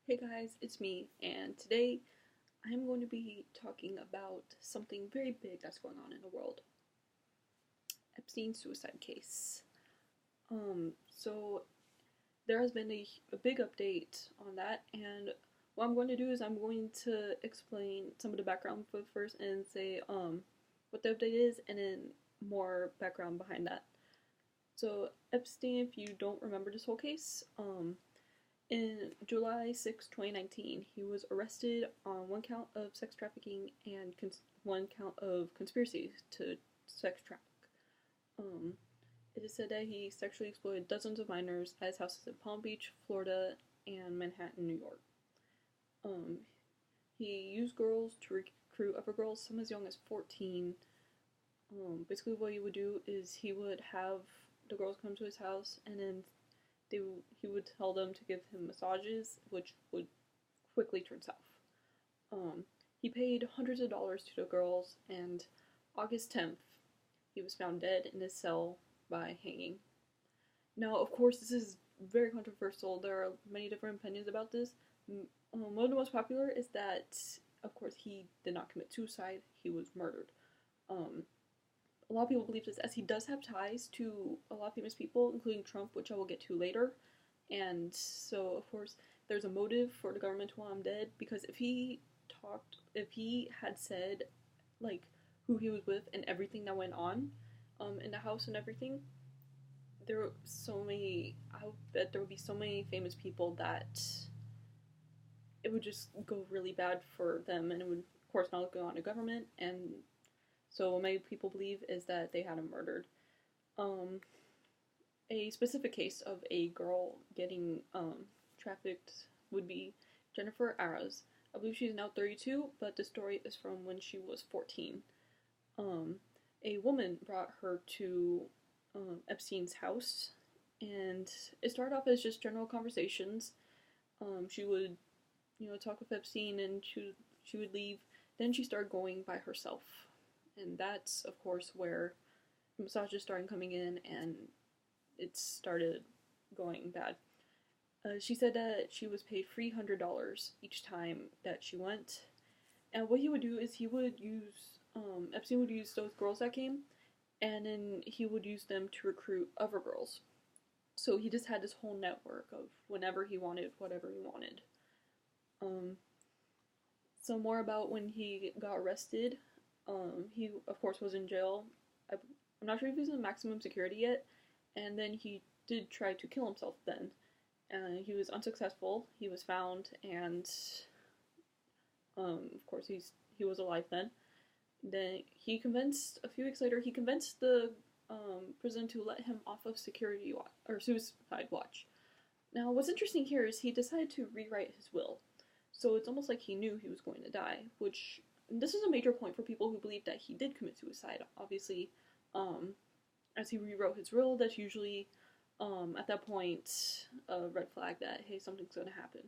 Hey guys, it's me, and today I'm going to be talking about something very big that's going on in the world. Epstein's suicide case. So there has been a big update on that, and what I'm going to do is I'm going to explain some of the background first and say what the update is, and then more background behind that. So Epstein, if you don't remember this whole case, in July 6, 2019, he was arrested on one count of sex trafficking and one count of conspiracy to sex traffic. Um, it is said that he sexually exploited dozens of minors at his houses in Palm Beach, Florida, and Manhattan, New York. Um, he used girls to recruit other girls, some as young as 14. Basically, what he would do is he would have the girls come to his house, and then he would tell them to give him massages, which would quickly turn south. He paid hundreds of dollars to the girls, and August 10th, he was found dead in his cell by hanging. Now, of course, this is very controversial. There are many different opinions about this. One of the most popular is that, of course, he did not commit suicide, he was murdered. A lot of people believe this as he does have ties to a lot of famous people, including Trump, which I will get to later. And so, of course, there's a motive for the government to want him dead, because if he had said, like, who he was with and everything that went on in the house and everything, there were so many, I bet there would be so many famous people that it would just go really bad for them, and it would, of course, not look good on the government, and so what many people believe is that they had him murdered. A specific case of a girl getting trafficked would be Jennifer Aras. I believe she's now 32, but the story is from when she was 14. A woman brought her to Epstein's house, and it started off as just general conversations. She would, talk with Epstein, and she would leave. Then she started going by herself. And that's, of course, where massages started coming in and it started going bad. She said that she was paid $300 each time that she went. And what he would do is Epstein would use those girls that came, and then he would use them to recruit other girls. So he just had this whole network of whenever he wanted, whatever he wanted. So more about when he got arrested. He, of course, was in jail. I'm not sure if he was in maximum security yet, and then he did try to kill himself then. He was unsuccessful. He was found, and of course, he was alive then. Then a few weeks later, he convinced the prison to let him off of security watch, or suicide watch. Now, what's interesting here is he decided to rewrite his will. So it's almost like he knew he was going to die, which this is a major point for people who believe that he did commit suicide. Obviously, as he rewrote his will, that's usually, at that point, a red flag that, hey, something's going to happen.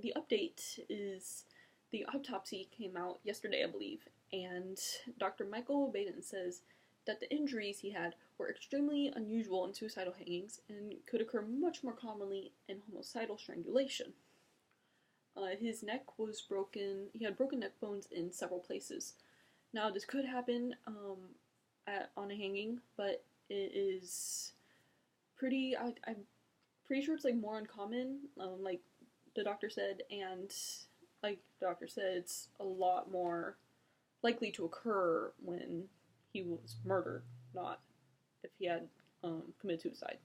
The update is the autopsy came out yesterday, I believe, and Dr. Michael Baden says that the injuries he had were extremely unusual in suicidal hangings and could occur much more commonly in homicidal strangulation. His neck was broken. He had broken neck bones in several places. Now, this could happen on a hanging, but it is pretty. I'm pretty sure it's like more uncommon. Like the doctor said, and like the doctor said, it's a lot more likely to occur when he was murdered, not if he had committed suicide.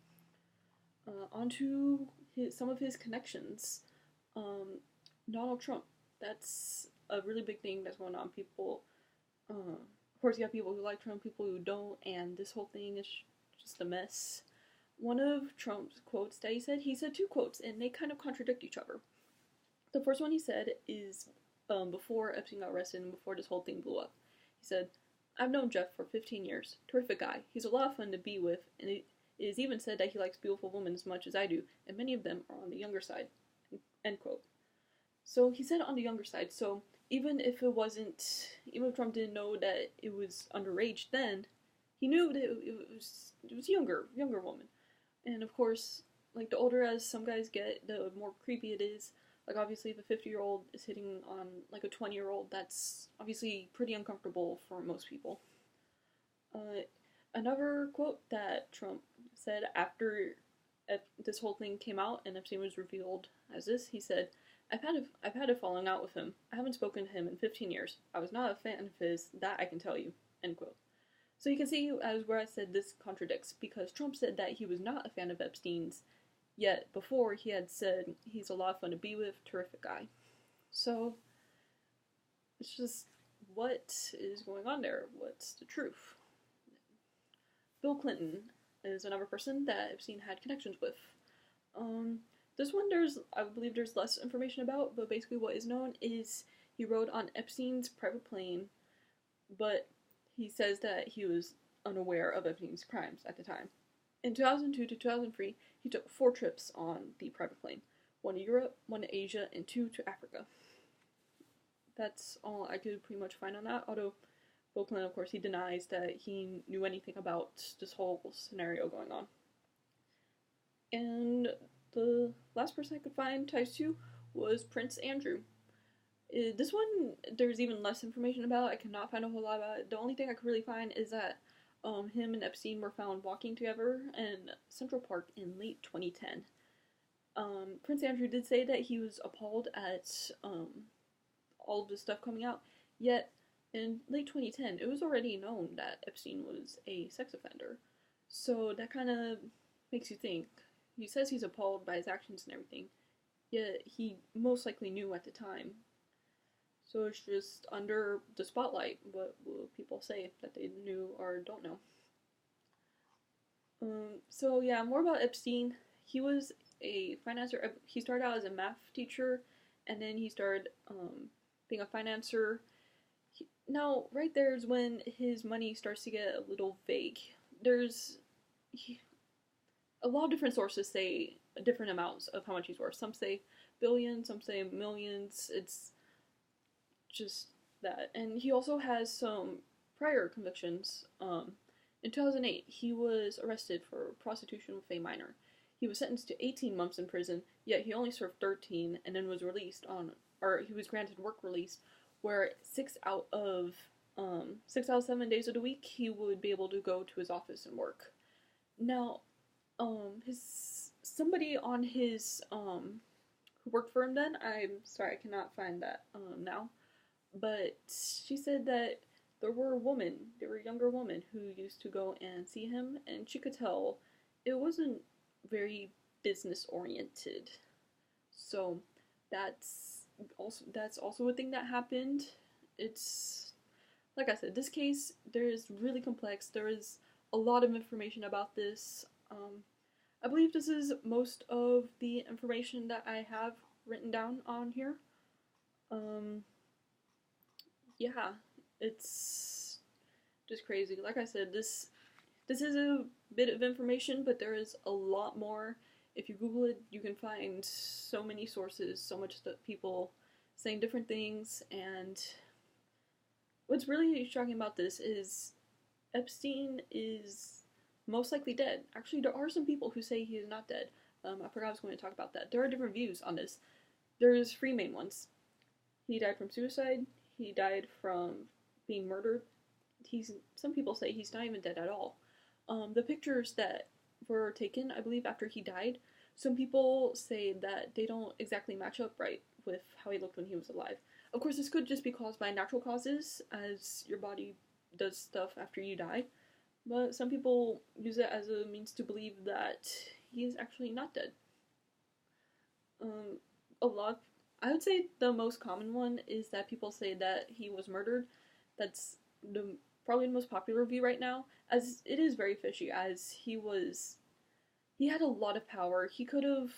Onto some of his connections. Donald Trump. That's a really big thing that's going on. People, of course, you have people who like Trump, people who don't, and this whole thing is just a mess. One of Trump's quotes that he said two quotes, and they kind of contradict each other. The first one he said is before Epstein got arrested and before this whole thing blew up. He said, "I've known Jeff for 15 years. Terrific guy. He's a lot of fun to be with, and it is even said that he likes beautiful women as much as I do, and many of them are on the younger side." End quote. So he said on the younger side, so even if Trump didn't know that it was underage then, he knew that it was younger woman. And of course, like the older as some guys get, the more creepy it is. Like obviously if a 50-year-old is hitting on like a 20-year-old, that's obviously pretty uncomfortable for most people. Uh, Another quote that Trump said after this whole thing came out and Epstein was revealed as this, he said, I've had a falling out with him. I haven't spoken to him in 15 years. I was not a fan of his, that I can tell you." End quote. So you can see as where I said this contradicts, because Trump said that he was not a fan of Epstein's, yet before he had said he's a lot of fun to be with, terrific guy. So it's just, what is going on there? What's the truth? Bill Clinton is another person that Epstein had connections with. This one I believe there's less information about, but basically what is known is he rode on Epstein's private plane, but he says that he was unaware of Epstein's crimes at the time. In 2002 to 2003, he took 4 trips on the private plane, 1 to Europe, 1 to Asia, and 2 to Africa. That's all I could pretty much find on that, although Bill Clinton, of course, he denies that he knew anything about this whole scenario going on. And the last person I could find ties to was Prince Andrew. This one, there's even less information about. I cannot find a whole lot about it. The only thing I could really find is that him and Epstein were found walking together in Central Park in late 2010. Prince Andrew did say that he was appalled at all of this stuff coming out, yet in late 2010, it was already known that Epstein was a sex offender. So that kind of makes you think. He says he's appalled by his actions and everything, yet he most likely knew at the time. So it's just under the spotlight. What will people say that they knew or don't know? So yeah, more about Epstein. He was a financer. He started out as a math teacher, and then he started being a financer. Now, right there is when his money starts to get a little vague. A lot of different sources say different amounts of how much he's worth. Some say billions, some say millions. It's just that. And he also has some prior convictions. In 2008, he was arrested for prostitution with a minor. He was sentenced to 18 months in prison, yet he only served 13 and then was released he was granted work release, where 6 out of 7 days of the week he would be able to go to his office and work. Now, somebody on his who worked for him then, I'm sorry I cannot find that now, but she said that there were younger women who used to go and see him, and she could tell it wasn't very business oriented. So that's also a thing that happened. It's, like I said, this case, there is really complex. There is a lot of information about this. I believe this is most of the information that I have written down on here. Yeah, it's just crazy. Like I said, this is a bit of information, but there is a lot more. If you Google it, you can find so many sources, so much people saying different things, and what's really shocking about this is Epstein is most likely dead. Actually, there are some people who say he is not dead. I forgot I was going to talk about that. There are different views on this. There's 3 main ones. He died from suicide. He died from being murdered. Some people say he's not even dead at all. The pictures that were taken, I believe, after he died, some people say that they don't exactly match up right with how he looked when he was alive. Of course, this could just be caused by natural causes, as your body does stuff after you die. But some people use it as a means to believe that he is actually not dead. I would say the most common one is that people say that he was murdered. That's probably the most popular view right now, as it is very fishy, as he had a lot of power. He could have,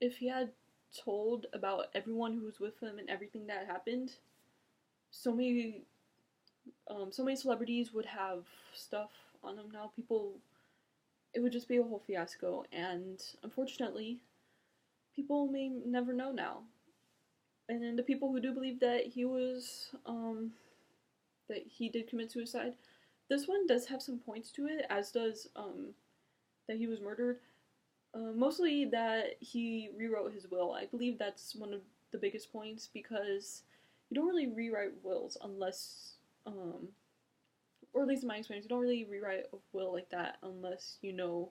if he had told about everyone who was with him and everything that happened, so many celebrities would have stuff on them now. It would just be a whole fiasco, and unfortunately, people may never know now. And then the people who do believe that that he did commit suicide, this one does have some points to it, as does that he was murdered. Mostly that he rewrote his will. I believe that's one of the biggest points because you don't really rewrite wills unless, or at least in my experience, you don't really rewrite a will like that unless you know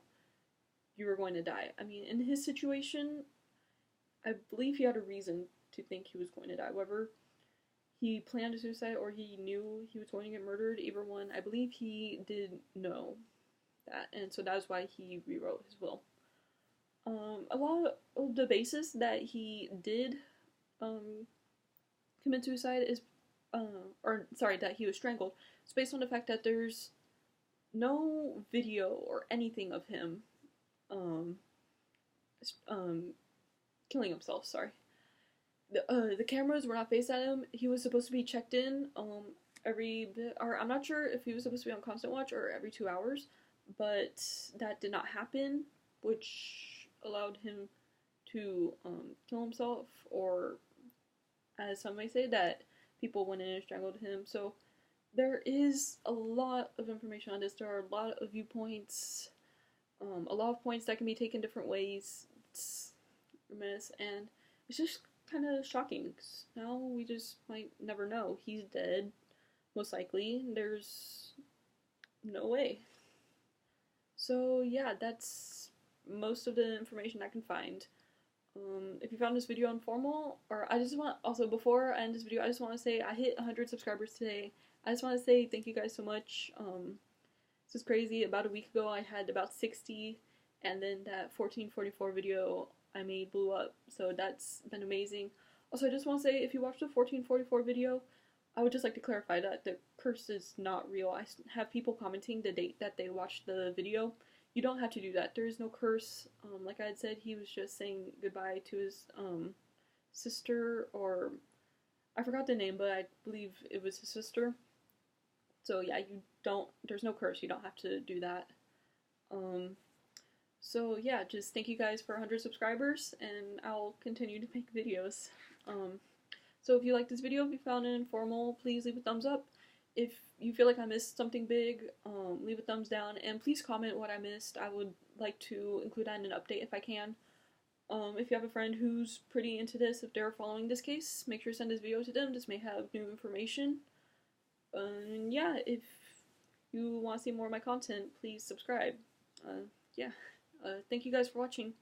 you were going to die. I mean, in his situation, I believe he had a reason to think he was going to die. Whether he planned a suicide or he knew he was going to get murdered, either one, I believe he did know that, and so that's why he rewrote his will. A lot of the basis that he did um, commit suicide is, or sorry, that he was strangled. It's based on the fact that there's no video or anything of him um, um, killing himself. Sorry, the cameras were not faced at him. He was supposed to be checked in every bit, or I'm not sure if he was supposed to be on constant watch or every 2 hours, but that did not happen, which allowed him to kill himself, or as some may say, that people went in and strangled him. So there is a lot of information on this. There are a lot of viewpoints, a lot of points that can be taken different ways. It's a mess, and it's just kind of shocking. Now we just might never know. He's dead, most likely. There's no way. So yeah, that's most of the information I can find. If you found this video informal, or I just want, also before I end this video, I just want to say I hit 100 subscribers today. I just want to say thank you guys so much. This is crazy. About a week ago I had about 60, and then that 1444 video I made blew up, so that's been amazing. Also, I just want to say, if you watched the 1444 video, I would just like to clarify that the curse is not real. I have people commenting the date that they watched the video. You don't have to do that. There is no curse. Like I had said, he was just saying goodbye to his sister, or I forgot the name, but I believe it was his sister. So yeah, there's no curse. You don't have to do that. So yeah, just thank you guys for 100 subscribers, and I'll continue to make videos. So if you like this video, if you found it informal, please leave a thumbs up. If you feel like I missed something big, leave a thumbs down, and please comment what I missed. I would like to include that in an update if I can. If you have a friend who's pretty into this, if they're following this case, make sure to send this video to them. This may have new information. And yeah, if you want to see more of my content, please subscribe. Yeah. Thank you guys for watching.